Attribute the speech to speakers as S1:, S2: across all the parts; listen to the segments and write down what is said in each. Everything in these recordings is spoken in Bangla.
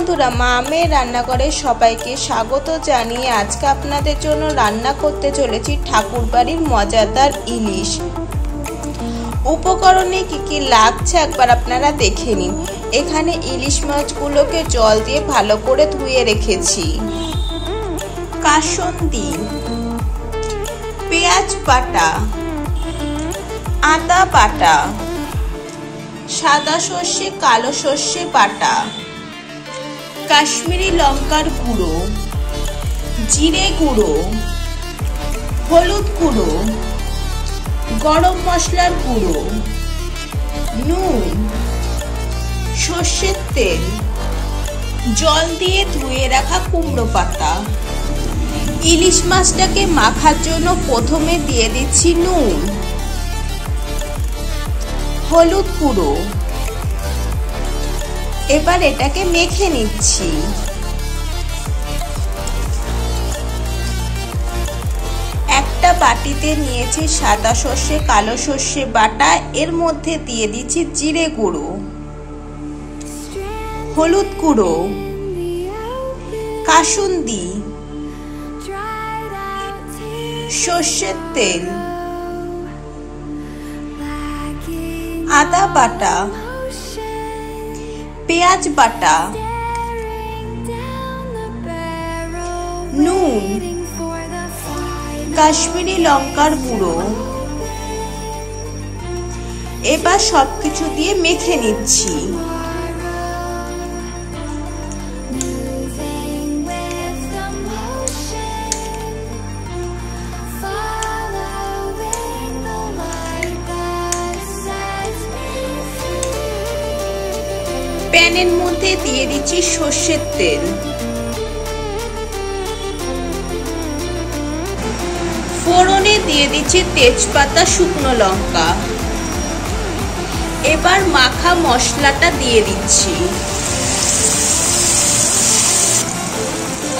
S1: বন্ধুরা, মা মেয়ের রান্নাঘরে সবাইকে স্বাগত জানিয়ে আজকে আপনাদের জন্য রান্না করতে চলেছি ঠাকুরবাড়ির মজাদার ইলিশ। উপকরণে কি কি লাগছে একবার আপনারা দেখে নিন। এখানে ইলিশ মাছগুলোকে জল দিয়ে ভালো করে ধুয়ে রেখেছি। কাসুন্দি, পেঁয়াজ বাটা, আদা বাটা, সাদা সর্ষে কালো সর্ষে বাটা, কাশ্মীরি লঙ্কার গুঁড়ো, জিরে গুঁড়ো, হলুদ গুঁড়ো, গরম মশলার গুঁড়ো, নুন, সর্ষের তেল, জল দিয়ে ধুয়ে রাখা কুমড়ো পাতা। ইলিশ মাছটাকে মাখার জন্য প্রথমে দিয়ে দিচ্ছি নুন, হলুদ গুঁড়ো। এবার এটাকে মেখে নিচ্ছি। একটা বাটিতে নিয়েছি সাদা সর্ষে কালো সর্ষে বাটা, এর মধ্যে দিয়ে দিচ্ছি জিরে গুঁড়ো, হলুদ গুঁড়ো, কাসুন্দি, সর্ষের তেল, আদা বাটা, পেঁয়াজ বাটা, নুন, কাশ্মীরি লঙ্কার গুঁড়ো। এবার সবকিছু দিয়ে মেখে নিচ্ছি। প্যানের মধ্যে দিয়ে দিচ্ছি সর্ষের তেল, ফোড়নে দিয়ে দিচ্ছি তেজপাতা শুকনো লঙ্কা। এবার মাখা মশলাটা দিয়ে দিচ্ছি।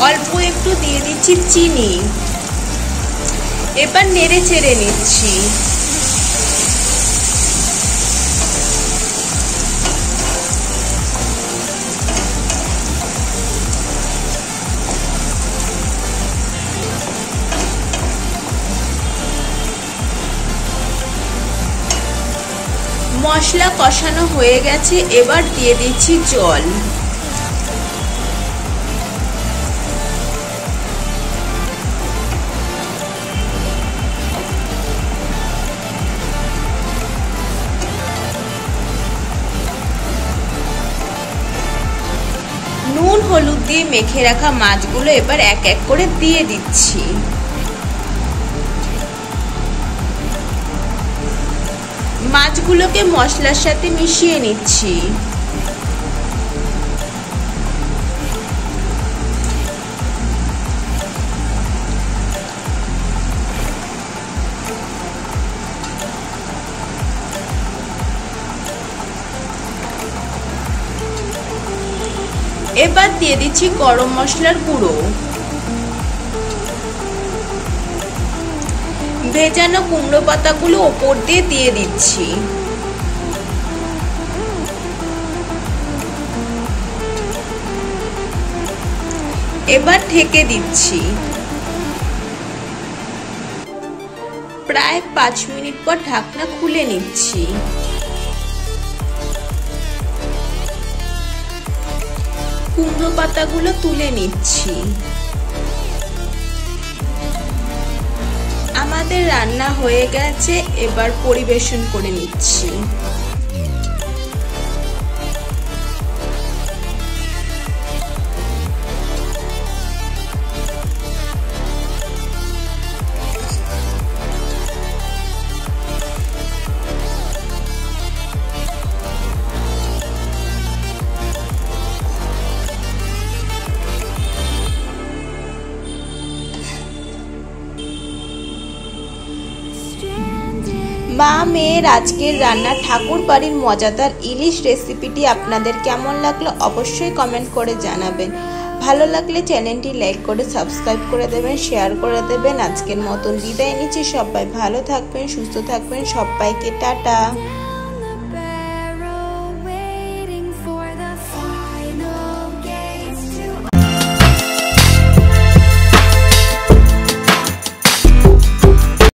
S1: অল্প একটু দিয়ে দিচ্ছি চিনি। এবার নেড়ে চেড়ে নিচ্ছি। মশলা কষানো হয়ে গেছে, এবার দিয়ে দিচ্ছি জল। নুন হলুদ দিয়ে মেখে রাখা মাছগুলো এবার এক এক করে দিয়ে দিচ্ছি। মাছগুলোকে মশলার সাথে মিশিয়ে নিচ্ছি। এবার দিয়ে দিচ্ছি গরম মশলার গুঁড়ো। ভেজানো কুমড়ো পাতাগুলো ওপর দিয়ে দিয়ে দিচ্ছি। এবার ঢেকে দিচ্ছি। প্রায় 5 মিনিট পর ঢাকনা খুলে নিচ্ছি। কুমড়ো পাতাগুলো তুলে নিচ্ছি। আমাদের রান্না হয়ে গেছে, এবার পরিবেশন করে নিচ্ছি। মা মেয়ের আজকের রান্না ঠাকুরবাড়ির মজাদার ইলিশ রেসিপিটি আপনাদের কেমন লাগলো অবশ্যই কমেন্ট করে জানাবেন। ভালো লাগলে চ্যানেলটি লাইক করে সাবস্ক্রাইব করে দেবেন, শেয়ার করে দেবেন। আজকের মতন বিদায় নিচ্ছি। সবাই ভালো থাকবেন, সুস্থ থাকবেন। সবাইকে টাটা।